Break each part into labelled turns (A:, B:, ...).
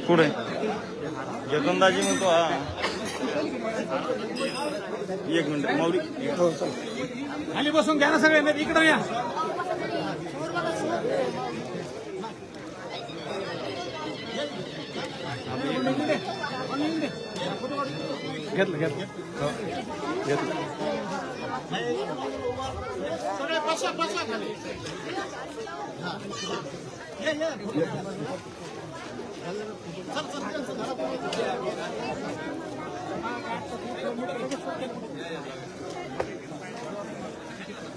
A: पुढे जगनदाजी म्हणतो हा. एक मिनिट माऊली
B: खाली बसून घ्या ना सगळे, नाही इकडे या. घेतलं घेतलं घेतलं.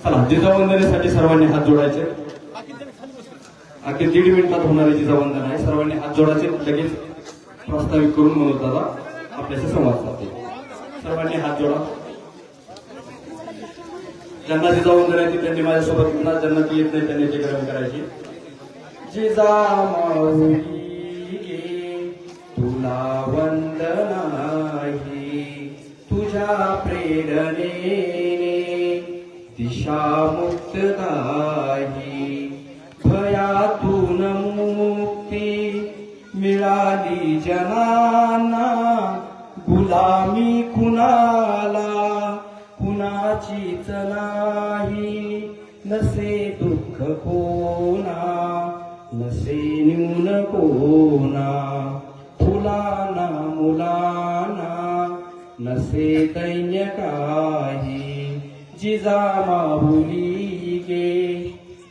C: चला, जिजावंदनेसाठी सर्वांनी हात जोडायचे. अखेर 1.5 मिनिटात होणारे जिजावंदन आहे. सर्वांनी हात जोडायचे. लगेच प्रस्तावित करून मनोज दादा आपल्याशी संवाद साधतील. सर्वांनी हात जोडा. ज्यांना जिजावंदन आहे त्यांनी माझ्यासोबत पुन्हा, ज्यांना ती येत नाही त्यांनी ते ग्रहण करायची. जिजामाऊली गे तुला वंदन आहे, तुझ्या प्रेरणेने दिशा मुक्तदायी, भयातून मुक्ती मिळाली जनांना, गुलामी कुणाला कुणाचीच नाही, नसे दुःख कोणा नसे न्यून कोणा, फुलाना मुलाना नसे दैन्य काही, जिजामाऊली गे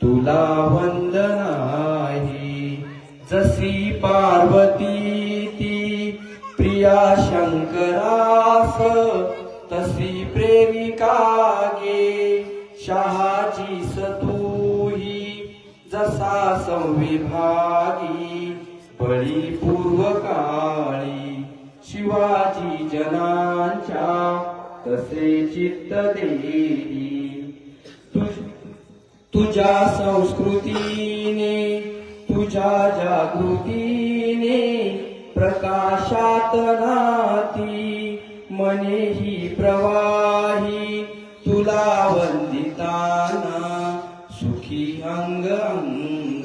C: तुला वंदन आहे. जशी पार्वती ती प्रिया शंकरास, तशी प्रेमिका गे शहाजीस तूही, जसा संविभागी बळी पूर्व काळी, शिवाजी जनांच्या तसे चित्त देई. तुझ्या संस्कृतीने तुझ्या जागृतीने प्रकाशात नाती, मनेही प्रवाही तुला वंदिताना, सुखी अंग अंग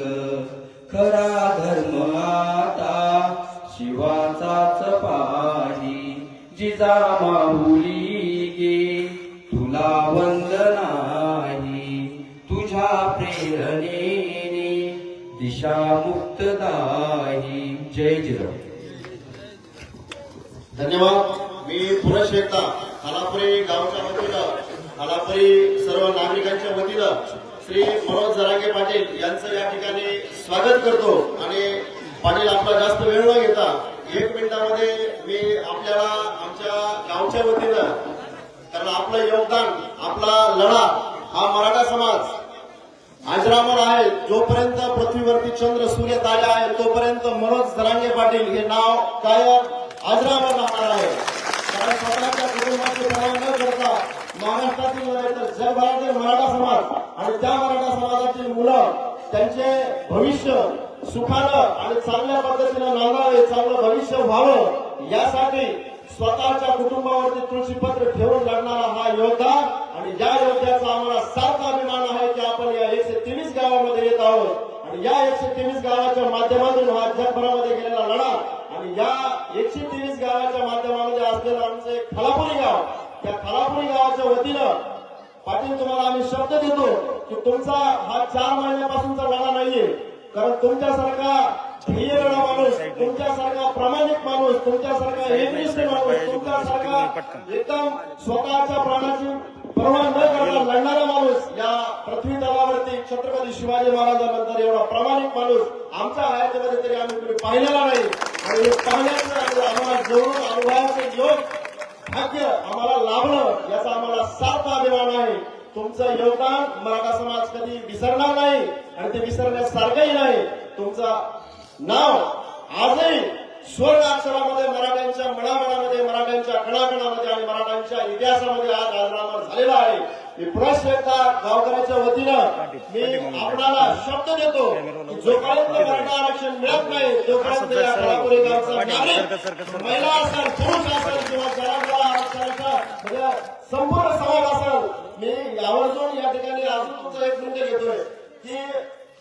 C: खरा धर्म आता शिवाचाच पाही. जिजामाऊली गे तुला वंदन आहे, तुझ्या प्रेरणेने दिशा मुक्तदायी. जय जिजाऊ.
D: धन्यवाद. मी पुरुष एकता खालापुरी गावच्या वतीनं, खालापुरी सर्व नागरिकांच्या वतीनं श्री मनोज जरांगे पाटील यांचं या ठिकाणी स्वागत करतो. आणि पाटील आपला जास्त वेळ न घेता 1 मिनिटामध्ये मी आपल्याला आमच्या गावच्या वतीनं, कारण आपलं योगदान, आपला लढा हा मराठा समाज अजरामर आहे. जोपर्यंत पृथ्वीवरती चंद्र सूर्य तारे आहे तोपर्यंत मनोज जरांगे पाटील हे नाव कायम अजरामर राहणार आहे. कारण स्वतःच्या कुटुंबाची पर्वा न करता महाराष्ट्रातील नव्हे तर जगभरातील मराठा समाज आणि त्या मराठा समाजातील मुलं त्यांचे भविष्य सुखानं आणि चांगल्या पद्धतीनं नांदावे, चांगलं भविष्य व्हावं यासाठी स्वतःच्या कुटुंबावरती तुळशीपत्र ठेवून लढणारा हा योद्धा. आणि या योद्ध्याचा आम्हाला सार्थ अभिमान आहे की आपण या 123 गावामध्ये येत आहोत. आणि या 123 गावाच्या माध्यमातून हा जगभरामध्ये गेलेला लढा आणि या 123 गावाच्या माध्यमामध्ये असलेलं आमचे खालापुरी गाव, त्या खालापुरी गावाच्या वतीनं पाटील तुम्हाला आम्ही शब्द देतो की तुमचा हा 4 महिन्यापासूनचा लढा नाहीये. कारण तुमच्यासारखा ध्येयगडा माणूस, तुमच्यासारखा प्रामाणिक माणूस, तुमच्यासारखा एकनिष्ठ माणूस, तुमच्यासारखा एकदम स्वतःच्या प्राणाची पर्वा न करता लढणारा माणूस या पृथ्वी तलावरती छत्रपती शिवाजी महाराजांनंतर एवढा प्रामाणिक माणूस आमच्या हयातीमध्ये तरी आम्ही कुठे पाहिलेला नाही. आणि हे पाहण्याचं आम्हाला जवळून अनुभवाचं योग भाग्य आम्हाला लाभलं याचा आम्हाला सार्थ अभिमान आहे. तुमचं योगदान मराठा समाज कधी विसरणार नाही आणि ते विसरण्यासारखंही नाही. तुमचं नाव आजही स्वर्ण अक्षरामध्ये मराठ्यांच्या मनामनामध्ये, मराठ्यांच्या कणाकणामध्ये आणि मराठ्यांच्या इतिहासामध्ये आज अजरामर झालेला आहे. मी पुरुष एकता गावकऱ्याच्या वतीनं मी आपणाला शब्द देतो की जोपर्यंत मराठा आरक्षण मिळत नाही तोपर्यंत या खालापुरी गावचा नागरिक, महिला असेल, पुरुष असेल किंवा जनांचा आरक्षणाचा म्हणजे संपूर्ण समाज असेल, मी यावरून या ठिकाणी अजून तुमचं 1 मिनिट घेतोय. की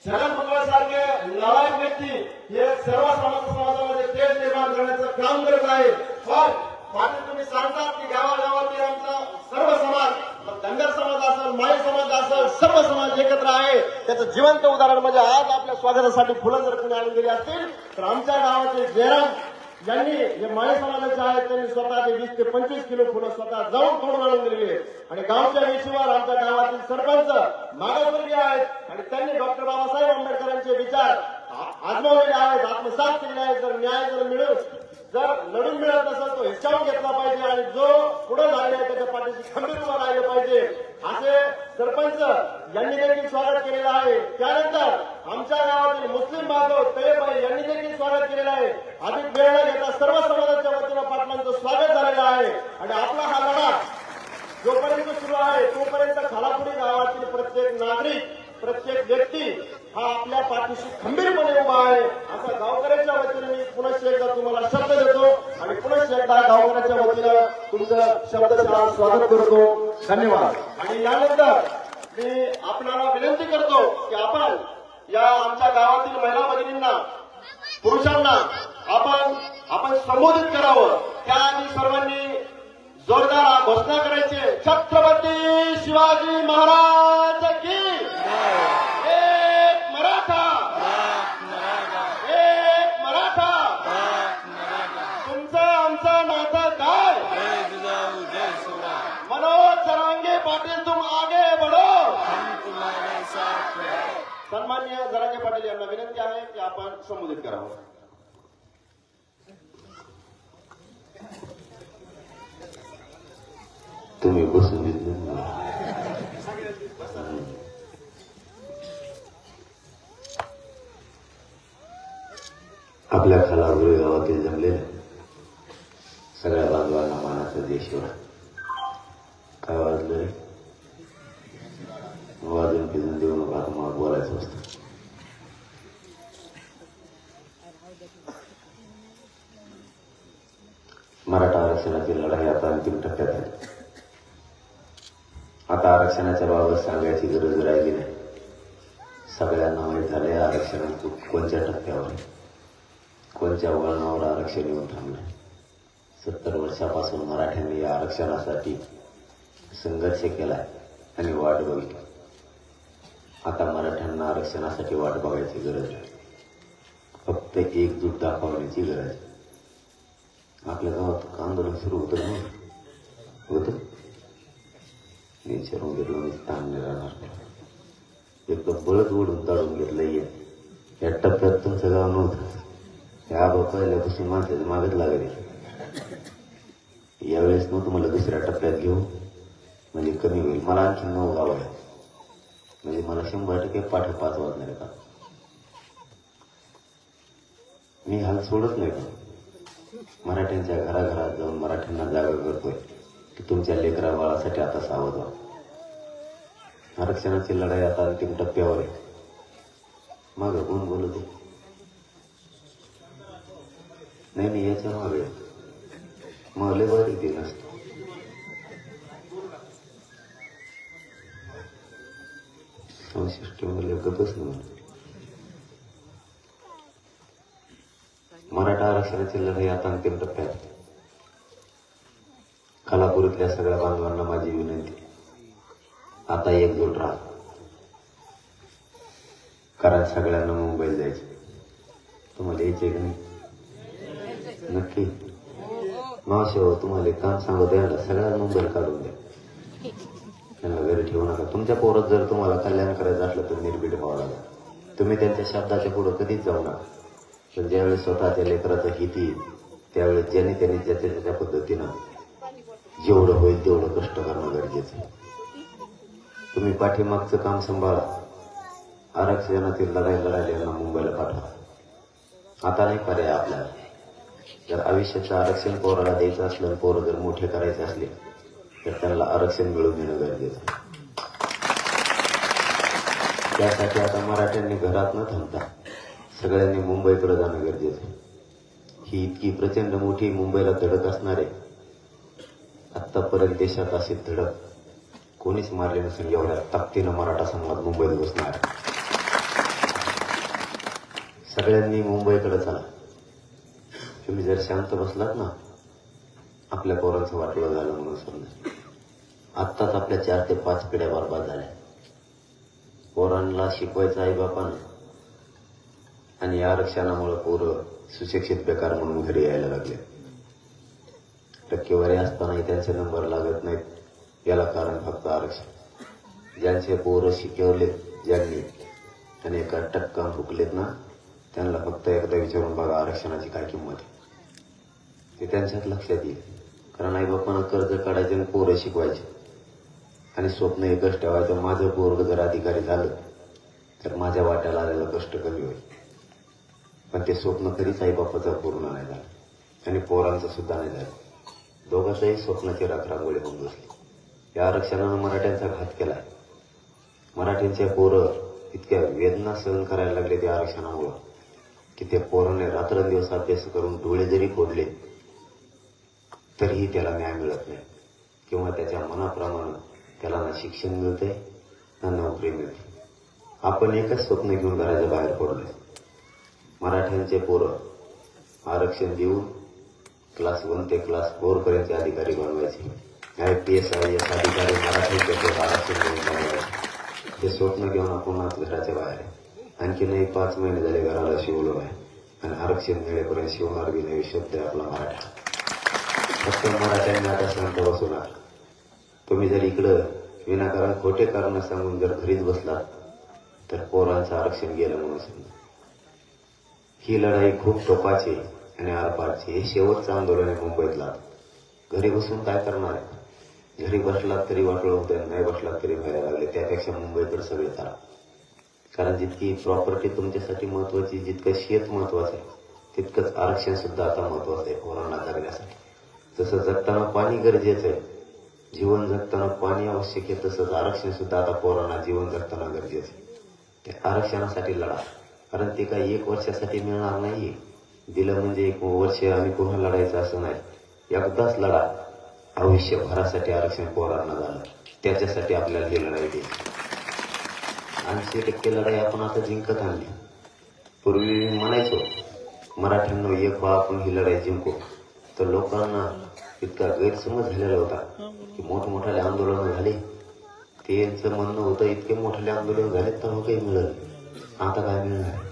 D: छगन भुजबळ सारखे नालायक व्यक्ती हे सर्व समाजामध्ये तेढ निर्माण करण्याचं काम करत आहे. पण पाटील तुम्ही सांगतात की गावागावातील आमचा सर्व समाज, धनगर समाज असेल, माळी समाज असेल, सर्व समाज एकत्र आहे. त्याचं जिवंत उदाहरण म्हणजे आज आपल्या स्वागतासाठी फुलं जर कोणी आणून दिली असतील तर आमच्या गावाचे जयराम यांनी जे माळी समाजाचे आहेत त्यांनी स्वतः 20 ते 25 किलो फुलं स्वतः जाऊन तोडून आणून दिलेली आहेत. आणि गावच्या वेशीवर आमच्या गावातील सरपंच मागासवर्गीय आहेत आणि त्यांनी डॉक्टर बाबासाहेब आंबेडकरांचे विचार आजमावलेले आहेत, आत्मसात केलेले आहेत. जर न्याय जर लढून मिळत नसेल तो हिसकावून घेतला पाहिजे आणि जो पुढे झालेला आहे त्याच्या पाठीशी खंबीर उभा राहिलं पाहिजे असे सरपंच यांनी देखील स्वागत केलेलं आहे. त्यानंतर आमच्या गावातील मुस्लिम बांधव तळेबाई यांनी देखील स्वागत केलेलं आहे. अधिक वेळ न घेता सर्व समाजाच्या वतीनं पाटलांचं स्वागत झालेलं आहे. आणि आपला हा लढा जोपर्यंत सुरू आहे तोपर्यंत खालापुरी गावातील प्रत्येक नागरिक, प्रत्येक व्यक्ती हा आपल्या पाठीशी खंबीरपणे उभा आहे. असा गावकऱ्याच्या वतीने मी पुन्हा एकदा तुम्हाला शब्द देतो आणि पुन्हा एकदा गावकऱ्याच्या वतीनं तुमचं शब्दशः स्वागत करतो. धन्यवाद. आणि यानंतर मी आपल्याला विनंती करतो की आपण या आमच्या गावातील महिला भगिनींना, पुरुषांना आपण संबोधित करावं. त्याआधी सर्वांनी जोरदार घोषणा करायची. छत्रपती शिवाजी महाराज की एक मराठा, एक मराठा. तुमचं आमचं नातं काय? मनोज जरांगे पाटील तुम आगे बढो. सन्माननीय जरांगे पाटील यांना विनंती आहे की आपण संबोधित करावं.
E: तुम्ही बसून घेतले. आपल्या खालापुरी गावातील जमलेल्या सगळ्या बांधवांना मानाचा देशवर काय वाजलंय? वाजून फिजून देऊ नका, आता मला बोलायचं असतं. मराठा आरक्षणाची लढाई आता अंतिम टप्प्यात आहे. आता आरक्षणाच्या बाबत सांगायची गरज राहिली नाही. सगळ्यांना माहीत झाले आरक्षण कोणत्या टप्प्यावर आहे, कोणत्या वळणावर आरक्षण येऊन थांबलंय. 70 वर्षापासून मराठ्यांनी या आरक्षणासाठी संघर्ष केलाय आणि वाट बघितली. आता मराठ्यांना आरक्षणासाठी वाट बघायची गरज नाही, फक्त एकजूट दाखवण्याची गरज आहे. आपल्या गावात आंदोलन सुरू होतं विचारून घेतलं मी ताण नाही राहणार. एकदम बळच ओढून ताळून घेतलंय. या टप्प्यात तुमचं गाव नव्हतं. त्या आबा पहिल्यापासून माणसाच्या मागत लागले. यावेळेस मग तुम्हाला दुसऱ्या टप्प्यात घेऊ म्हणजे कमी होईल. मला आणखी 9 गाव आहे म्हणजे मला 100% पाठ 5 वाजणार का. मी हाल सोडत नाही का. मराठ्यांच्या घराघरात जाऊन मराठ्यांना जागा करतोय की तुमच्या लेकरा बाळासाठी आता सावध व्हा. आरक्षणाची लढाई आता अंतिम टप्प्यावर आहे. मागं कोण बोलत आहे? नाही याच्या मागे मग लय बारीक दिलं असतं. सिस्टम गपच नाही. मराठा आरक्षणाची लढाई आता अंतिम टप्प्यात. खालापुरीतल्या सगळ्या बांधवांना माझी विनंती, आता एकजूट राहा. कारण सगळ्यांना मुंबईला जायचं. तुम्हाला यायचे का नाही? नक्की मावशी हो, तुम्हाला एक काम सांगू द्यायला सगळ्या मुंबईला काढून द्या. त्यांना घरी ठेवू नका. तुमच्या पोरात जर तुम्हाला कल्याण करायचं असलं तर निर्भीड व्हावं लागेल. तुम्ही त्यांच्या शब्दाच्या पुढे कधीच जाऊ नका. पण ज्यावेळेस स्वतःच्या लेकराचं हित येईल त्यावेळेस ज्यांनी त्यांनी ज्याच्या पद्धतीनं जेवढं होईल तेवढं कष्ट करणं गरजेचं आहे. तुम्ही पाठीमागचं काम सांभाळा. आरक्षणातील लढायला मुंबईला पाठवा. आता नाही पर्याय आपल्याला. जर आयुष्याचं आरक्षण पोराला द्यायचं असलं, पोरं जर मोठे करायचे असले तर त्यांना आरक्षण मिळवून देणं गरजेचं. त्यासाठी आता मराठ्यांनी घरात न थांबता सगळ्यांनी मुंबईकडे जाणं गरजेचं आहे. ही इतकी प्रचंड मोठी मुंबईला धडक असणार आहे. आतापर्यंत देशात अशी धडक कोणीच मारली नसेल एवढ्या ताकदीनं मराठा समाज मुंबईत बसणार. सगळ्यांनी मुंबईकडे चला. तुम्ही जर शांत बसलात ना, आपल्या पोरांचं वाटलं झालं म्हणून समजा. आत्ताच आपल्या 4 ते 5 पिढ्या बरबाद झाल्या. पोरांना शिकवायचं आई बापानं, आणि या आरक्षणामुळे पोरं सुशिक्षित बेकार म्हणून घरी यायला लागले. टक्केवारी असतानाही त्यांचे नंबर लागत नाहीत. याला कारण फक्त आरक्षण. ज्यांचे पोरं शिकवले ज्यांनी आणि एका टक्का हुकलेत ना, त्यांना फक्त एकदा विचारून बघा आरक्षणाची काय किंमत आहे. ते त्यांच्यात लक्षात येईल. कारण आई बापानं कर्ज काढायचे आणि पोरं शिकवायचे आणि स्वप्न एकच ठेवायचं, माझं पोरग जर अधिकारी झालं तर माझ्या वाट्याला आलेलं कष्ट कमी होईल. पण ते स्वप्न कधीच आई बापाचं पूर्ण नाही झालं आणि पोरांचं सुद्धा नाही झालं. दोघांचंही स्वप्नाची राखरांगोळी होऊन बसली. या आरक्षणानं मराठ्यांचा घात केलाय. मराठ्यांचे पोरं इतक्या वेदना सहन करायला लागले त्या आरक्षणामुळं की ते पोराने रात्रंदिवस अभ्यास करून डोळे जरी फोडले तरीही त्याला न्याय मिळत नाही, किंवा त्याच्या मनाप्रमाणे त्याला ना शिक्षण मिळते ना नोकरी मिळते. आपण एकच स्वप्न घेऊन घराच्या बाहेर पडलोय. मराठ्यांचे पोरं आरक्षण देऊन क्लास 1 ते क्लास 4 पर्यंत अधिकारी बनवायचे. IPS IAS अधिकारी मराठ्यांचे पोरं आरक्षण देऊन बनवायचे. ते स्वप्न घेऊन आपण आज घराच्या बाहेर आहे. आणखीनही 5 महिने झाले घराला शिवलो आहे आणि आरक्षण मिळेपर्यंत शिवणार बी नाही शब्द आपला मराठा. फक्त मराठ्यांनी आता शांत बसू नका. तुम्ही जर इकडं विनाकारण खोटे कारण सांगून जर घरीच बसलात तर पोरांचं आरक्षण गेलं म्हणून समजा. ही लढाई खूप टोकाची आणि आरपारची. हे शेवटचं आंदोलन आहे मुंबईतला. घरी बसून काय करणार आहे? घरी बसलात तरी वाटलं होतं, नाही बसलात तरी व्हायला लागले. त्यापेक्षा मुंबईकडे सगळे चला. कारण जितकी प्रॉपर्टी तुमच्यासाठी महत्वाची, जितकं शेत महत्वाचं आहे, तितकंच आरक्षण सुद्धा आता महत्वाचं आहे पोरांना जगण्यासाठी. जसं जगताना पाणी गरजेचं आहे, जीवन जगताना पाणी आवश्यक आहे, तसंच आरक्षण सुद्धा आता पोरांना जीवन जगताना गरजेचं आहे. त्या आरक्षणासाठी लढा. कारण ते काही 1 वर्षासाठी मिळणार नाही. दिलं म्हणजे 1 वर्ष आणि पुन्हा लढायचं असं नाही. एकदाच लढा. आयुष्यभरासाठी आरक्षण पोरांना झालं. त्याच्यासाठी आपल्याला ही लढाई दिली. 80% लढाई आपण आता जिंकत आणली. पूर्वी मी म्हणायचो मराठ्यांना एक व्हा, आपण ही लढाई जिंकू. तर लोकांना इतका गैरसमज झालेला होता की मोठमोठाले आंदोलनं झाली. त्यांचं म्हणणं होतं इतके मोठे आंदोलन झाले तर काही मिळालं, आता काय मिळणार.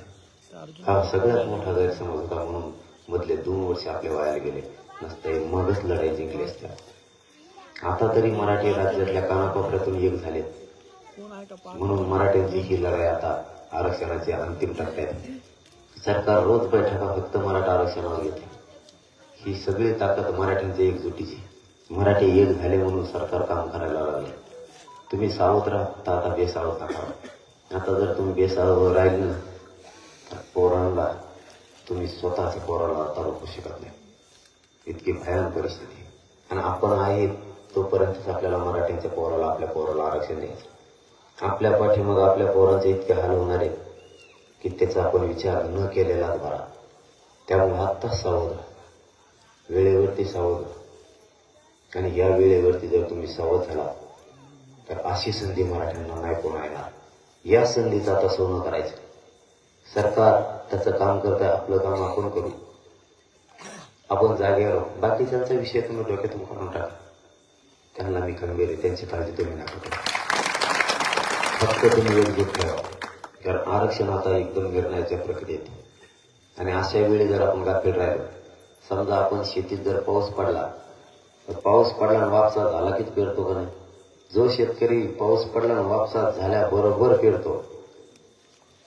E: हा सगळ्यात मोठा गैरसमज होता. म्हणून मधले 2 वर्ष आपले वाया गेले. नसते मगच लढाई जिंकली असत्या. आता तरी मराठी राज्यातल्या कानाकोपऱ्यातून एक झाले. म्हणून मराठ्यांची ही लढाई आता आरक्षणाची अंतिम टप्प्यात. सरकार रोज बैठका फक्त मराठा आरक्षणावर घेते. ही सगळी ताकद मराठ्यांची एकजुटीची. मराठी एक झाले म्हणून सरकार काम करायला लागले. तुम्ही सावध राहता, आता बेसावध नका. आता जर तुम्ही बेसावध राहिले ना तर पोरांना तुम्ही स्वतःच्या पोराला आता रोखू शकत नाही. इतकी भयानक परिस्थिती. आणि आपण आहे तोपर्यंतच आपल्याला मराठ्यांच्या पोराला, आपल्या पोराला आरक्षण द्यायचं. आपल्या पाठीमागे आपल्या पोरांचे इतके हाल होणार आहेत की त्याचा आपण विचार न केलेलाच बरा. त्यामुळे आत्ताच सावध, वेळेवरती सावध. आणि या वेळेवरती जर तुम्ही सावध झाला तर अशी संधी मराठ्यांना नाही पुन्हा येणार. या संधीचं आता सोनं करायचं. सरकार त्याचं काम करत आहे, आपलं काम आपण करू. आपण जागेवर राहू. बाकीच्यांचा विषय तुम्ही डोक्यातून काढून टाका. त्यांना मी खंबीर आहे, त्यांची काळजी तुम्ही नका करू. फक्त तुम्ही एकजूट ठेवा. कारण आरक्षण आता एकदम निर्णयाच्या प्रक्रियेत. आणि अशा वेळी जर आपण गाफील राहिलो, समजा आपण शेतीत जर पाऊस पडला तर पाऊस पडला आणि वापसा झाला कीच पेरतो का नाही. जो शेतकरी पाऊस पडला आणि वापसा झाल्याबरोबर पेरतो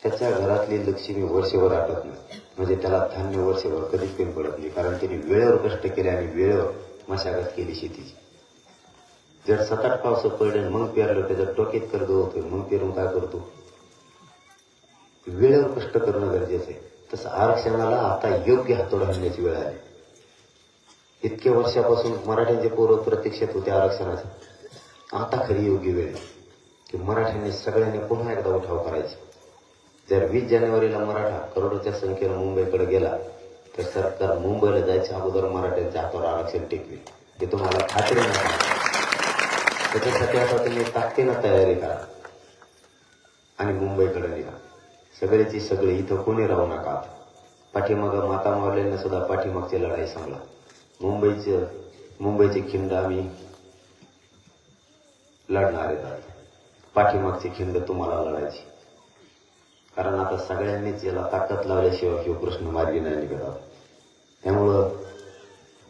E: त्याच्या घरातली लक्ष्मी वर्षभर आटत नाही. म्हणजे त्याला धान्य वर्षभर कधीच कमी पडत नाही. कारण त्यांनी वेळेवर कष्ट केले आणि वेळेवर मशागत केली शेतीची. जर 7-8 पावस पडले मग पेरलं त्याच्यात डोक्यात कर्ज होतोय, मग पेरून काय करतो. वेळेवर कष्ट करणं गरजेचं आहे. तसं आरक्षणाला आता योग्य हातोड आणण्याची वेळ आली. इतक्या वर्षापासून मराठ्यांचे पोरं प्रतीक्षेत होते आरक्षणाचे. आता खरी योग्य वेळ आहे की मराठ्यांनी सगळ्यांनी पुन्हा एकदा उठाव करायचे. जर 20 जानेवारीला मराठा करोडोच्या संख्येनं मुंबईकडे गेला तर सरकार मुंबईला जायच्या अगोदर मराठ्यांच्या हातावर आरक्षण टेकवेल. हे तुम्हाला खात्री नाही. त्याच्यासाठी आता तुम्ही ताकदीनं तयारी करा आणि मुंबईकडे निघा. सगळेची सगळे इथं कोणी राहू नका. पाठीमाग माता मावल्यांना सुद्धा पाठीमागची लढाई सांगला. मुंबईची खिंड आम्ही लढणार आहेत. पाठीमागची खिंड तुम्हाला लढायची. कारण आता सगळ्यांनीच याला ताकद लावल्याशिवाय हा प्रश्न मार्गी नाही निघत. त्यामुळं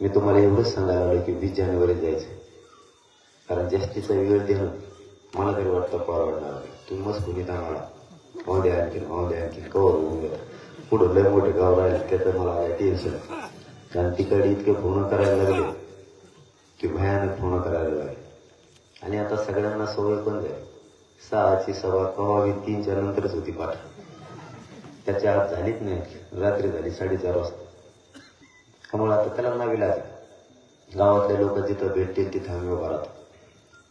E: मी तुम्हाला एवढंच सांगायला लागलो की 20 जानेवारी जायचं. कारण जास्तीचा वेळ देणं मला तरी वाटतं परवडणार नाही. तुम्ही मस्त भूमित आम्हाला आणखीन कवर होऊन गेलं. पुढं लय मोठे गाव राहिले त्याचं मला काय टेन्शन. कारण तिकडे इतके फोन करायला लागले की भयानक फोन करायला लागले. आणि आता सगळ्यांना सवय पण जाईल. 6ची सभा कवावी 3च्या नंतरच होती पाठ. त्याच्या आत झालीच नाही. रात्री झाली 4:30 वाजता. त्यामुळे आता त्याला नावी लागेल. गावातले लोक जिथं भेटतील तिथं आम्ही उभा राहतो.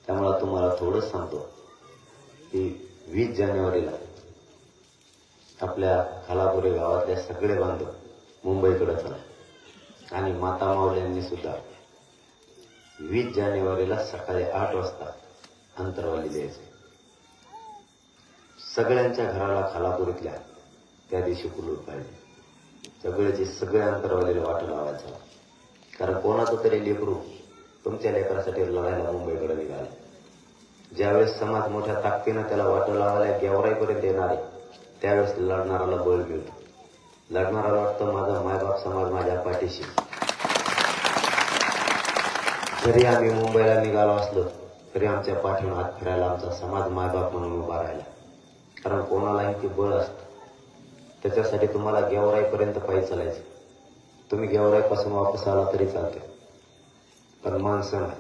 E: त्यामुळे तुम्हाला थोडंच सांगतो की 20 जानेवारीला आपल्या खालापुरे गावातले सगळे बांधव मुंबईकडे चला. आणि माता मावल्यांनी सुद्धा 20 जानेवारीला सकाळी 8 वाजता अंतरवाली द्यायचे. सगळ्यांच्या घराला खालापुरीतल्या त्या दिवशी कुलूप पाहिजे. सगळ्याचे सगळे अंतरवालीला वाट लावायचा. कारण कोणाचं तरी लेकरू तुमच्या लेकरासाठी लढायला मुंबईकडे निघाले. ज्यावेळेस समाज मोठ्या ताकदीनं त्याला वाट लावायला गेवराईपर्यंत येणार आहे त्यावेळेस लढणाराला बळ मिळतो. लढणाराला वाटतं माझा मायबाप समाज माझ्या पाठीशी. जरी आम्ही मुंबईला निघालो असलो तरी आमच्या पाठीवर हात फिरायला आमचा समाज मायबाप म्हणून उभा राहिला. कारण कोणालाही ते बळ असतं. त्याच्यासाठी तुम्हाला गेवराईपर्यंत पायी चालायचं. तुम्ही गेवराईपासून वापस आला तरी चालते. पण माणसं नाही.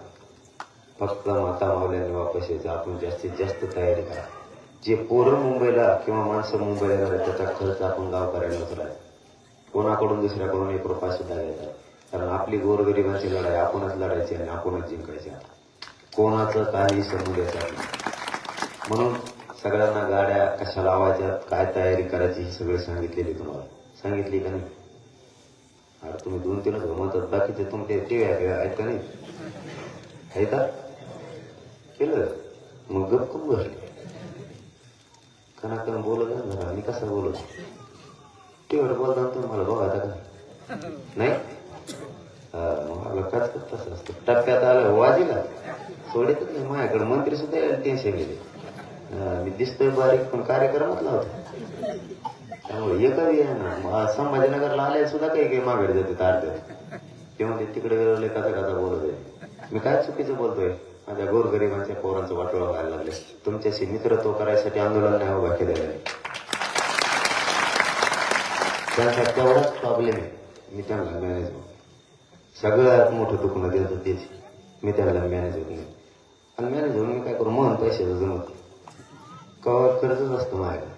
E: फक्त माता मावल्यांनी वापस यायचं. आपण जास्तीत जास्त तयारी करा. जे पोरं मुंबईला किंवा माणसं मुंबईला जातात त्याचा खर्च आपण गावकऱ्यांना उचलायचा. कोणाकडून दुसऱ्याकडून 1 रुपया सुद्धा घ्यायचा. कारण आपली गोरगरिबांची लढाई आपणच लढायची आणि आपणच जिंकायची. कोणाचं काही समजून घ्यायचं. म्हणून सगळ्यांना गाड्या कशा लावायच्या काय तयारी करायची ही सगळी सांगितलेली तुम्हाला. सांगितली का नाही? अरे तुम्ही 2-3च म्हणतात. बाकीचे तुमचे टीव्ही आहेत का नाही? आहे का? केलं मग गप्प कम बसले. कणाकण बोलत ना आणि कसं बोलत टीव्हीवर बोलता तुम्ही मला बघा का नाही? मला काच तसं असतं. टप्प्यात आलं वाजीला सोडतच नाही. माझ्याकडे मंत्री सुद्धा टेन्शन गेले. मी दिसतोय बारीक पण कार्यक्रमातला होता. त्यामुळे एकही आहे ना. संभाजीनगरला आले सुद्धा काही माघारी जाते तारते. ते म्हणजे तिकडे गेले कसा बोलत आहे. मी काय चुकीचं बोलतोय? माझ्या गोरगरिबांच्या पोरांचं वाटोळा व्हायला लागले. तुमच्याशी मित्रत्व करायसाठी आंदोलन नाही उभा केलेलं आहे. त्यांचा तेवढाच प्रॉब्लेम आहे. मी त्यांना मॅनेज सगळ्यात मोठं दुखणं देतो तेच. मी त्यांना मॅनेज होत नाही. आणि मॅनेज होऊन मी काय करू? मन पैशाचं जमत कवर कर्जच असतं माझ्याकडे.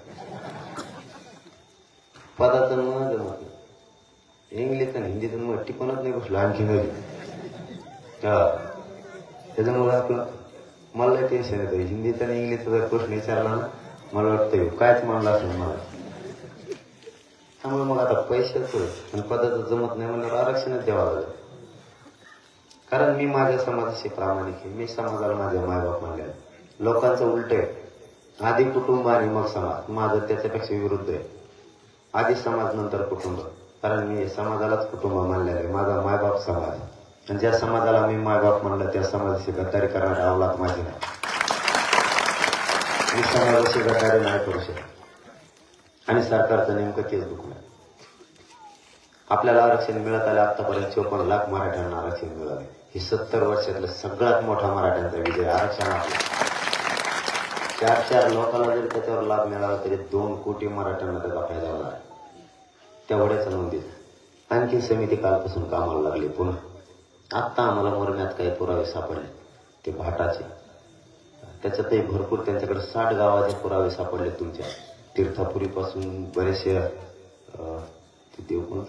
E: पदाचं मन जमत नाही. इंग्लिश आणि हिंदीतून मग टिपणच नाही बसलो आणखी नवी. त्याच्यामुळे आपलं मला टेन्शन येतं. हिंदीचा आणि इंग्लिशचा जर प्रश्न विचारला ना मला वाटतं कायच म्हणलं असेल मला. त्यामुळे मग आता पैशाच आणि पदाचं जमत नाही म्हणल्यावर आरक्षणच द्यावं लागलं. कारण मी माझ्या समाजाशी प्रामाणिक आहे. मी समाजाला माझ्या मायबाप मानले. लोकांचं उलट आहे. आधी कुटुंब आणि मग समाज. माझं त्याच्यापेक्षा विरुद्ध आहे. आधी समाज नंतर कुटुंब. कारण मी समाजालाच कुटुंब मानलेलं आहे. माझा मायबाप समाज. आणि ज्या समाजाला मी मायबाप म्हणलं त्या समाजाशी गद्दारी करणारी अवलाद माझी नाही. मी समाजाशी गद्दारी नाही करू शकत. आणि सरकारचं नेमकं तेच दुखणं. आपल्याला आरक्षण मिळत आलं. आतापर्यंत 54 लाख मराठ्यांना आरक्षण मिळाले. ही 70 वर्षातला सगळ्यात मोठा मराठ्यांचा विजय. आरक्षण आपलं 4 लोकांना जरी त्याच्यावर लाभ मिळाला तरी 2 कोटी मराठ्यांना त्याचा फायदा होणार. तेवढ्याच नोंदीत आणखी समिती कालपासून कामाला लागली. पुन्हा आत्ता आम्हाला मरण्यात काही पुरावे सापडले ते भाटाचे. त्याच्यातही भरपूर त्यांच्याकडे 60 गावाचे पुरावे सापडले. तुमच्या तीर्थापुरीपासून बरेचसे देव कोण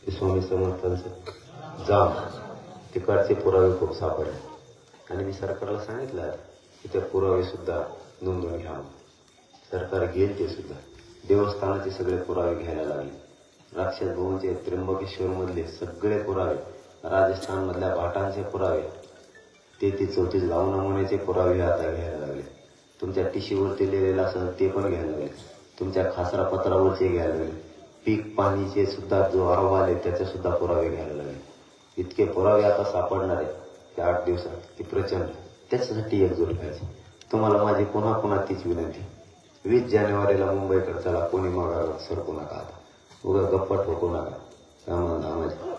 E: स्वामी समर्थांचं जाम तिकडचे पुरावे खूप सापडले. आणि मी सरकारला सांगितलं की ते पुरावे सुद्धा नोंदवून घ्यावं. सरकार घेईल ते सुद्धा. देवस्थानाचे सगळे पुरावे घ्यायला लागले. राक्षस भवनचे त्र्यंबकेश्वर मधले सगळे पुरावे, राजस्थान मधल्या भाटांचे पुरावे, 33-34 लावून नमुन्याचे पुरावे आता घ्यायला लागले. तुमच्या टिशीवरती लिहिलेलं असेल ते पण घ्यायला लागले, तुमच्या खासरा पत्रावरचे घ्यायला लागले, पीक पाणीचे सुद्धा जो अहवाल आहे त्याचे सुद्धा पुरावे घ्यायला लागले. इतके पुरावे आता सापडणार आहे त्या 8 दिवसात की प्रचंड. त्याच्यासाठी एकजूट पाहिजे. तुम्हाला माझी पुन्हा पुन्हा तीच विनंती, 20 जानेवारीला मुंबईकडे चला, कोणी मागावर सरकू नका. आता उगा गप्पा ठोकू नका. कामाचे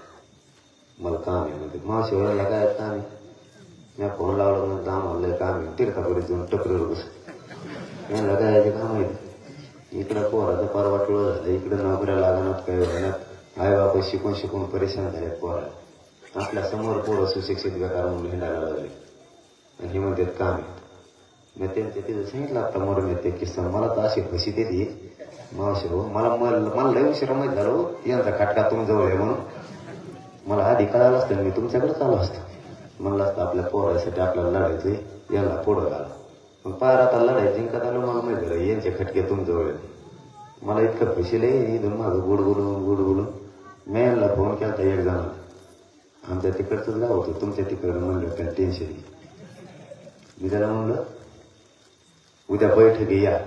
E: मला काम आहे म्हणते मावशी वळला काय काम आहे. मी फोन लावला म्हणून दाम आणलंय काम आहे. तीर्थापर्यंत जाऊन टपरीवर बस यांना काय काम आहे. इकडं पोराचं परवाटोळ झालं, इकडं नोकऱ्या लागणार काही होण्यात आई बाबा शिकून शिकून परेशान झाले. पोरा आपल्या समोर पोरं सुशिक्षित बेकार म्हणून हिंडायला लागले आणि हे म्हणतात काम आहे. मी त्यांच्या तिथं सांगितलं आता मरून येते किस्सा. मला तर अशी फशी देते मावशी हो. मला लय उशिरा माहीत झालं हो यांचा खटका तुम्ही जवळ आहे म्हणून. मला आधी कळालं असतं मी तुमच्याकडे चालू असतं. म्हणलं असतं आपल्या पोरासाठी आपल्याला लढायचं, यांना पुढं घाला. पण पार आता लढाई जिंकत आलं मला माहिती झालं यांचे खटके तुमजवळ आहे. मला इतकं खुशील आहे इथून माझं गुड बोलून मी यांना फोन केला तर एक जणाला, आमच्या तिकडचंच गाव होतं, तुमच्या तिकडं म्हणलं काय टेन्शन. मी त्याला म्हणलं उद्या बैठकी या.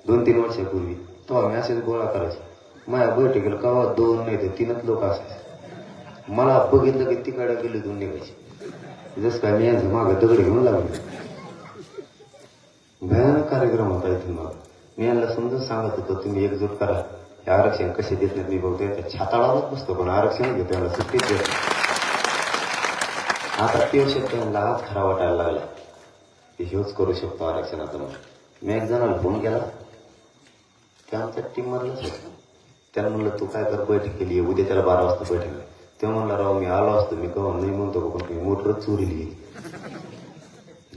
E: 2-3 वर्षापूर्वी तो आम्ही असेच गोळा करायचे. माझ्या बैठकीला कवा 2 नाही तर 3च लोक असायचे. मला बघितलं की तिकडे गेले 2 निघायचे. जसं काय मी यांचं मागं दगड घेऊन लागले. भयानक कार्यक्रम होता इथून. मग मी यांना समजून सांगत होतो तुम्ही एकजूट करा. हे आरक्षण कसे देत नाहीत मी बघतोय त्या छाताळावरच बसतो पण आरक्षण घेतो यांना सुट्टीच देत. आता ते शब्द यांना आज खरा वाटायला लागला की हेच करू शकतो आरक्षणाचा. मी एक जणाला फोन केला त्या आमच्या टीम मधलाच होता. त्याला म्हणलं तू काय कर बैठक केली उद्या, त्याला 12 वाजता बैठक. ते म्हणला राव मी आलो असतो, मी कवा नाही म्हणतो पण मी मोटरच चोरीली गेली.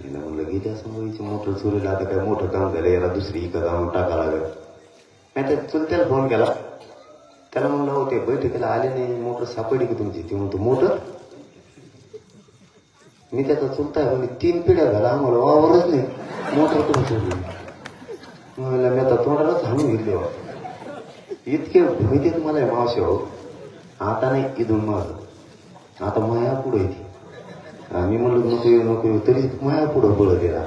E: म्हणलं गेली असं मुलीची मोटर चोरीला, आता काय मोठं काम झालं याला दुसरी इकडं जाऊन टाका लागेल. नाही त्या चुलत्याला फोन केला. त्याला म्हणलं हो ते बैठकीला आले नाही, मोटर सापडली की तुमची. ती म्हणतो मोटर मी त्याचा चुलता आहे, 3 पिढ्या झाला आम्हाला वावरच नाही, मोटर करून सोडली. म्हणलं मी आता तोंडालाच हाणून घेतले. इतके भूमिकेत मला मावशी हो. आता नाही इथून माझं आता माया पुढे येते. मी म्हणलो नको येऊ तरी माया पुढं बोलत येणार.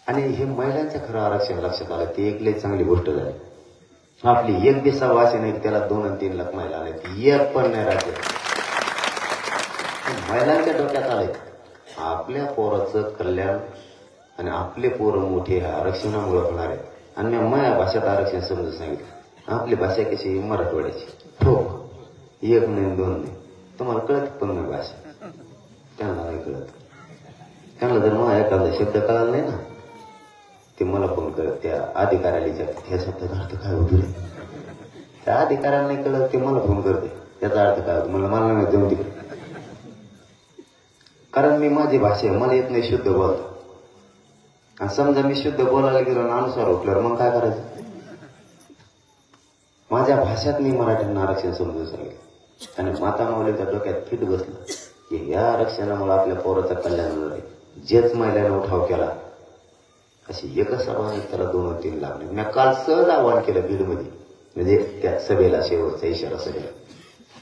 E: आणि हे महिलांचं खरं आरक्षण लक्षात आलं ते एक लई चांगली गोष्ट झाली. आपली 1 दिवसा वाशी नाही त्याला 2 आणि 3 लाख महिला आल्या, ती एक पण नाही राज्यात. महिलांच्या डोक्यात आलंय आपल्या पोराचं कल्याण आणि आपले पोरं मोठे आरक्षणामुळे होणार आहे. आणि मी माया भाषेत आरक्षण समजून सांगितलं. आपली भाषा कशी मराठवाड्याची ठोक 1 नाही 2 नाही. तुम्हाला कळत पण नाही भाषा, त्यांना नाही कळत. त्यांना जर मला एखादा शब्द कळाला नाही ना ते मला फोन करत त्या अधिकाऱ्याला विचारतात ह्या शब्दाचा अर्थ काय होतो रे. त्या अधिकाऱ्याला नाही कळत ते मला फोन करते त्याचा अर्थ काय होतो. मला नाही देऊन तिकडे. कारण मी माझी भाषा मला येत नाही शुद्ध बोलतो. आणि समजा मी शुद्ध बोलायला गेलो आणि अनुसार उठल्यावर मग काय करायचं. माझ्या भाषेत मी मराठ्यांना आरक्षण समजून सांगितलं आणि माता माऊलीच्या डोक्यात फिट बसलं की या आरक्षणामुळे आपल्या पोराचं कल्याण होणार आहे. जेच महिलांना उठाव केला अशी एकच सभा त्याला 2 आणि 3 लाख. मी काल सहज आव्हान केलं बीडमध्ये, म्हणजे त्या सभेला शेवटचा इशारा सभेला.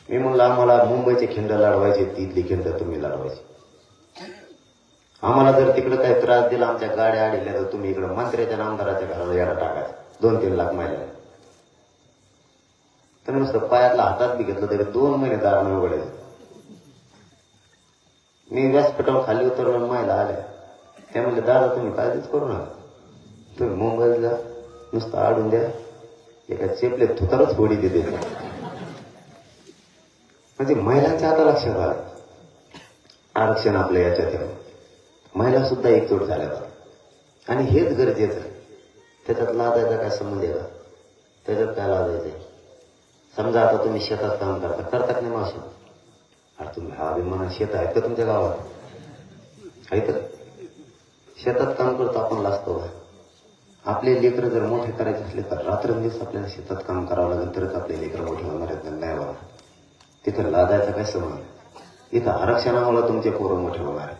E: मी म्हणलं आम्हाला मुंबईचे खिंड लढवायचे, तिथली खिंड तुम्ही लढवायची. आम्हाला जर तिकडे काही त्रास दिला आमच्या गाड्या आडल्या तर तुम्ही इकडे मंत्र्याच्या आमदाराच्या घराला याडा टाकायचा 2-3 लाख महिला. तर नुसतं पायातला हातात बी घेतलं तरी 2 महिने दार न उघडायचं. मी व्यासपीठावर खाली उतरलो महिला आल्या त्या म्हणजे दादा तुम्ही काळजीच करू नका, तुम्ही मुंबईला जा नुसतं आडून द्या एका चेपले थुतारच फोडी देते. म्हणजे महिलांच्या आता लक्षात आलं आरक्षण आपल्या याच्यात महिला सुद्धा एकजूट झाल्या. आणि हेच गरजेचं आहे. त्याच्यात लादायचा काय संबंध आहे का. त्याच्यात काय लादायचंय. समजा आता तुम्ही शेतात काम करतात नाही मावशी. अरे तुम्ही हा अभिमान शेत आहेत का तुमच्या गावात आहेत. शेतात काम करतो आपण लाजतो का. आपले लेकरं जर मोठे करायचे असले तर रात्रंदिवस आपल्याला शेतात काम करावं लागेल तरच आपले लेकरं मोठे होणार आहेत. नाही होणार. तिथं लादायचा काय संबंध. इथं आरक्षणामुळे तुमचे पोरं मोठे होणार आहेत.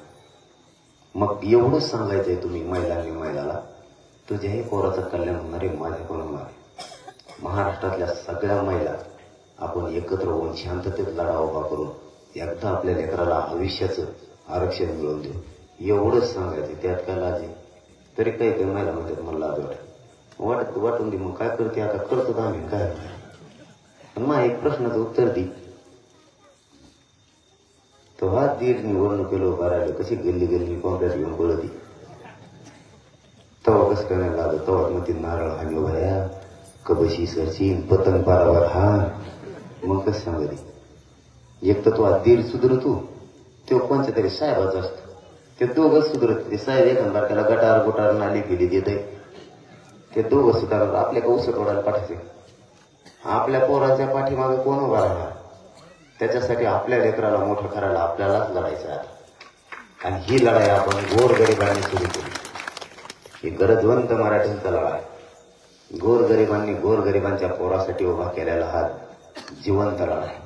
E: मग एवढंच सांगायचंय तुम्ही महिलाला तुझ्याही पोराचं कल्याण होणार आहे, माझ्या पण होणार आहे. महाराष्ट्रातल्या सगळ्या महिला आपण एकत्र होऊन शांततेत लढा उभा करून एकदा आपल्या लेकराला आयुष्याचं आरक्षण मिळवून देऊ एवढंच सांगायचं. त्यात काय लाज आहे. तरी काही काही महिला म्हणतात मला लाज वाटून दे. मग काय करते आता, करतो तर आम्ही काय. पण मग एक प्रश्नाचं उत्तर दे. तो हा दीड निवडणुकीला उभा राहिलो, कशी गल्ली गल्ली कॉम्प्लेट घेऊन बोलती. तवा कसं करायला लागलं, तवा मग ती नारळ हानी भया कबशी सरची पतंग पारावर हा. मग कसं सांगते, एक तर तो हा दीड सुधरतो, तो कोणत्या तरी साहेबाचा असतो. ते दोघंच सुधरत. ते साहेब एखादा त्याला गटार गोटार नाली गेली देत, ते दोघं सुधारणार. आपल्या का उसळ तोडायला पाठायचे. आपल्या पोराच्या पाठीमागे कोण उभा राहणार. त्याच्यासाठी आपल्या लेकराला मोठं करायला आपल्यालाच लढायचं आहे. आणि ही लढाई आपण गोरगरिबांनी सुरू केली. ही गरजवंत मराठ्यांचा लढा आहे. गोरगरिबांच्या पोरासाठी उभा केलेला हा जिवंत लढा आहे.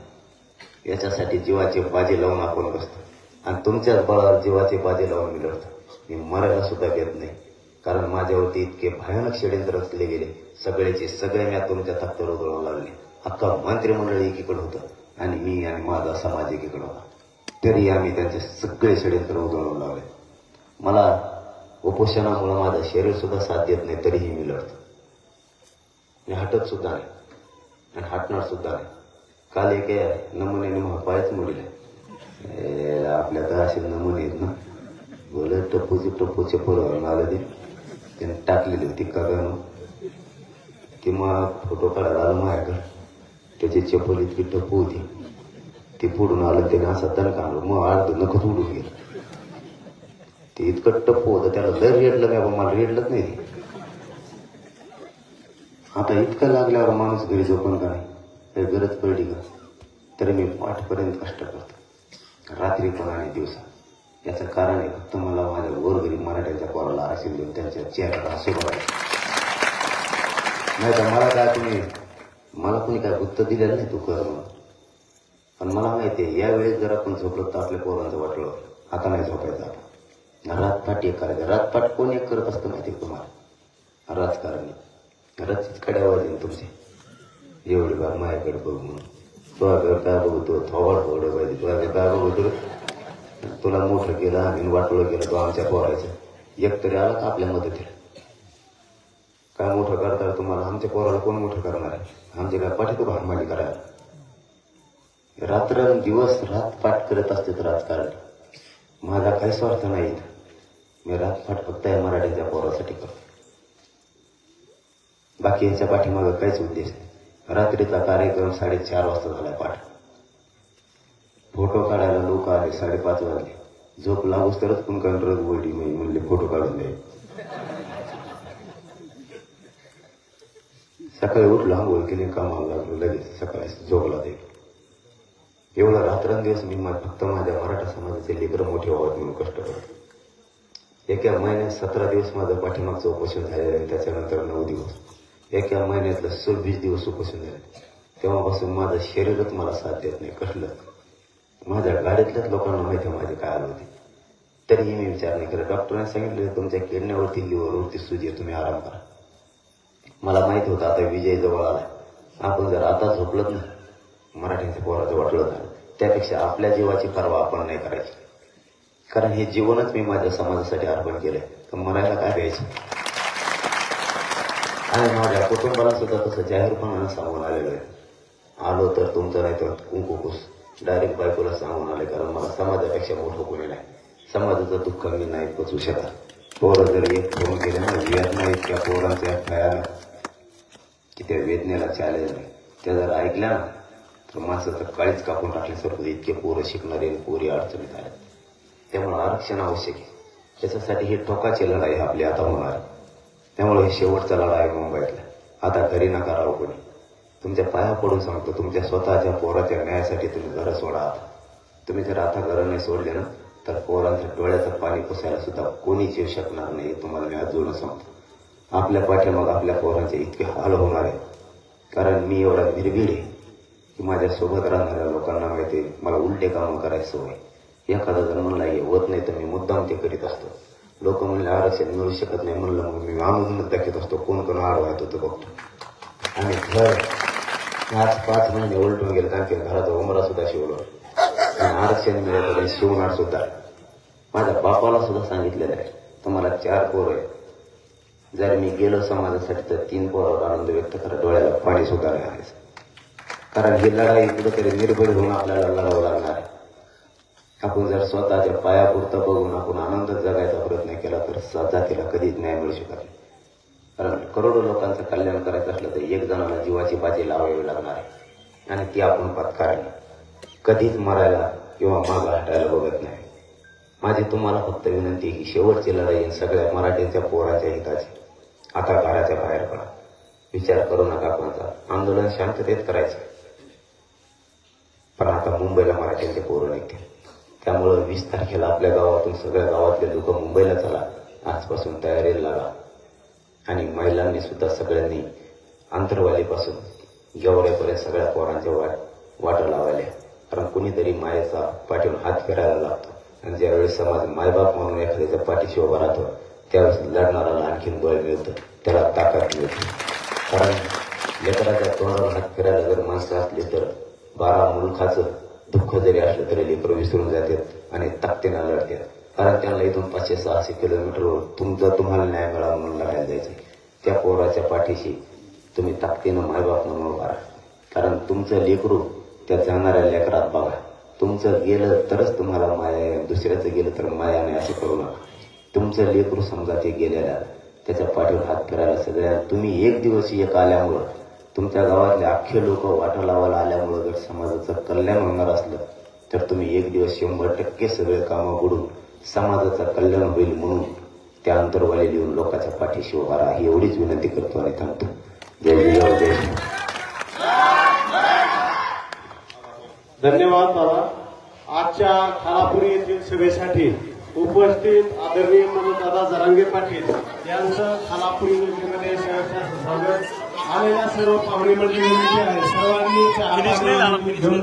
E: याच्यासाठी जीवाचे बाजी लावून आपण बसतो. आणि तुमच्याच बळावर जीवाचे बाजी लावून मी लढतो. मी मरायला सुद्धा घेत नाही. कारण माझ्यावरती इतके भयानक षड्यंत्र रचले गेले. सगळेचे सगळे मी तुमच्या ताकदीवर उधळून लागले. अख्खा मंत्रिमंडळ एकीकडे होतं आणि मी आणि माझा समाज एकीकडे होता. तरी आम्ही त्यांचे सगळे षड्यंत्र उधळून लावले. मला उपोषणामुळे माझं शरीर सुद्धा साथ देत नाही, तरीही मी लढतो. मी हटत सुद्धा नाही आणि हटणार सुद्धा नाही. काल एक नमुन्याने मला पायच मोडले. आपल्या तर असे नमुने आहेत ना, बोल टप्पूचे पोरवरून आलं ते त्याने टाकलेली होती कागद. ती मग फोटो काढायला आलं माझ्याकडे. त्याची चप्पल इतकी टप्पू होती, ती फोडून आलं. त्याने असा दणका आणलं, मग अर्ध नखत उडून गेलं. ते इतकं टप्पू होतं, त्याला लय रेडलं नाही. मला रेडलंच नाही. आता इतकं लागल्यावर माणूस घरी झोपून का नाही, काही गरज पडली का. तरी मी पाठपर्यंत कष्ट करतो, रात्री पण आणि दिवसा. याचं कारण आहे फक्त मला माझ्या गोरगरीब मराठ्यांच्या पोराला आरक्षण देऊन त्यांच्या चेहऱ्याला हसू बघायचं. नाही तर मला कोणी काय गुत्त दिलेलं नाही तू कर म्हणून. पण मला माहिती आहे यावेळेस जर आपण झोपलो तर आपल्या पोरांचं वाटलं. आता नाही झोपायचं. आपण रातपाट एक करायचं. रातपाट कोण एक करत असतं माहिती आहे तुम्हाला, राजकारणी. रचित कड्या वाजेल तुमचे एवढी बार माझ्याकडे बघ म्हणून. तुझ्याकडे काय बघतो, थोडं पाहिजे. तुझ्याकडे काय बघतो, तुला मोठं केलं आणि वाटोळं केलं. तो आमच्या पोरायचं एक तरी आला का आपल्या मदतीला. काय मोठं करता तुम्हाला, आमच्या पोराला कोण मोठं करणार आहे. आमच्या काय पाठी तो भारमाली करायला. रात्र दिवस रातपाट करत असते राजकारण. माझा काही स्वार्थ नाही. मी रातपाट फक्त या मराठीच्या पोरासाठी करतो. बाकी याच्या पाठीमागं काहीच उद्देश नाही. रात्रीचा कार्यक्रम 4:30 वाजता झाला पाठ. फोटो काढायला लोक आले 5:30 वाजले. झोप लागूच तरच पण कंट्रोल बोलली मी म्हणले फोटो काढून द्याय. सकाळी उठलो, आंघोळ केली, कामाला लागलो, लगेच सकाळी झोपला जाईल. एवढा रात्रंदिवस मी फक्त माझ्या मराठा समाजाचे लेकरं मोठे व्हावं म्हणून कष्ट करतो. एका महिन्यात 17 दिवस माझं पाठीमागचं उपोषण झालेलं आहे. त्याच्यानंतर 9 दिवस. एका महिन्यातलं 26 दिवस उपोषण झाले. तेव्हापासून माझं शरीरच मला साथ देत नाही. कसलं माझ्या गाडीतल्याच लोकांना माहिती आहे माझे काय आलं होते. तरीही मी विचार नाही करत. डॉक्टरांनी सांगितलं तुमच्या किडनीवरती लिव्हरवरती सूज आहे, तुम्ही आराम करा. मला माहिती होतं आता विजय जवळ आलाय. आपण जर आता झोपलत ना, मराठ्यांच्या पोराचं वाटलं झालं. त्यापेक्षा आपल्या जीवाची पर्वा आपण नाही करायची. कारण हे जीवनच मी माझ्या समाजासाठी अर्पण केलंय. तर मरायला काय द्यायचं. आणि माझ्या कुटुंबाला सुद्धा तसं जाहीरपणानं सांगून आलेलं आहे. आलो तर तुमचं नाही तर कुंकुकुस डायरेक्ट बायकोला सांगून आले. कारण मला समाजापेक्षा मोठं कोणी नाही. समाजाचं दुःख मी नाही पचवू शकत. पोरं जर एक फोन केले ना, वेदना इतक्या पोरांच्या भयानं की त्या वेदनेला चालेल नाही. त्या जर ऐकल्या ना तर माणसाचं काळीच कापून टाकल्यासारखं. इतके पोरं शिकणारे आणि पोरी अडचणीत आहेत. त्यामुळे आरक्षण आवश्यक आहे. त्याच्यासाठी ही टोकाची लढाई आपली आता होणार आहे. त्यामुळे हे शेवटचा लढा आहे मुंबईतला. आता घरी नका राहू कोणी. तुमच्या पाया पडून सांगतो, तुमच्या स्वतःच्या पोराच्या न्यायासाठी तुम्ही घरं सोडा. आता तुम्ही जर आता घरं नाही सोडले ना तर पोरांच्या डोळ्याचं पाणी पुसायला सुद्धा कोणीच येऊ शकणार नाही. तुम्हाला मी आज जोडून सांगतो. आपल्या पाठीमाग आपल्या पोरांचे इतके हाल होणार आहे. कारण मी एवढा निर्भीड आहे की माझ्या सोबत राहणाऱ्या लोकांना माहिती आहे मला उलटे कामं करायची सवय. एखादा जर म्हणला हे होत नाही तर मी मुद्दाम ते करीत असतो. लोक म्हणले आरक्षण मिळू शकत नाही म्हणलं, मग मी आणूनच दाखवत असतो. कोण कोण आडवायत होतं बघतो. आणि घर आज 5 महिने उलटून गेले. आणखी घराचा उमरा सुद्धा शिवलो आणि आरक्षण मिळालं शिवणार सुद्धा. माझ्या बापाला सुद्धा सांगितलेलं आहे तुम्हाला 4 पोरं आहे. जर मी गेलो समाजासाठी तर 3 पोरावर आनंद व्यक्त करा, डोळ्याला पाणी सुद्धा नाही आणायचं. कारण ही लढाई कुठेतरी निर्भय होऊन आपल्याला लढावं लागणार आहे. आपण जर स्वतःच्या पायापुरतं बघून आपण आनंद जगायचा प्रयत्न केला तर जातीला कधीच न्याय मिळू शकत नाही. कारण करोडो लोकांचं कल्याण करायचं असलं तर एक जणाला जीवाची बाजी लावावी लागणार आहे आणि ती आपण पत्कारली. कधीच मरायला किंवा मागं हटायला बघत नाही. माझी तुम्हाला फक्त विनंती ही शेवटची लढाई सगळ्या मराठ्यांच्या पोराच्या हिताची. आता घराच्या बाहेर पडा, विचार करू नका कोणता. आंदोलन शांततेत करायचं, पण आता मुंबईला मराठ्यांचे पोरं निघतील. त्यामुळं 20 तारखेला आपल्या गावातून सगळ्या गावातले लोक मुंबईला चला. आजपासून तयारीला लागा. आणि महिलांनी सुद्धा सगळ्यांनी आंतरवालीपासून गेवड्यापर्यंत सगळ्या पोरांच्या वाटा लावायला. कारण कुणीतरी मायेचा पाठीवर हात फिरायला लागतो आणि ज्यावेळेस समाज मायबाप म्हणून एखाद्याच्या पाठीशी उभा राहतो त्यावेळेस लढणाऱ्याला आणखीन बळ मिळतं, त्याला ताकद मिळते. कारण लेकराच्या तोंडावर हात फिरायला जर माणसं असली तर 12 मुलखाचं दुःख जरी असलं तरी लेकरं विसरून जातात आणि ताकदीनं लढतात. कारण त्यांना इथून 500-600 किलोमीटरवर तुम्हाला न्याय मिळावा म्हणून लढायला जायचं. त्या पोराच्या पाठीशी तुम्ही ताकदीनं मायबाप म्हणून उभा राहा. कारण तुमचं लेकरू त्या जाणाऱ्या लेकरात बघा. तुमचं गेलं तरच तुम्हाला माया आहे, दुसऱ्याचं गेलं तर माया नाही असं करू नका. तुमचं लेकरू समजा ते गेलेल्या त्याच्या पाठीवर हात फिरायला सगळ्या तुम्ही एक दिवस एक आल्यामुळं तुमच्या गावातले अख्खे लोक वाटा लावायला आल्यामुळं जर समाजाचं कल्याण होणार असलं तर तुम्ही एक दिवस 100% सगळे कामं बुडून समाजाचं कल्याण होईल म्हणून त्या अंतरवाली लिहून लोकांच्या पाठीशी उभा राहा. ही एवढीच विनंती करतो आणि थांबतो. जय जय जय.
F: धन्यवाद बाबा. आजच्या खालापुरी येथील सभेसाठी उपस्थित आदरणीय मनोजदादा जरांगे पाटील यांचं खालापुरी योजनेमध्ये सहर्ष स्वागत. आलेल्या सर्व पाहुणे मंडळी आहे सर्वांनी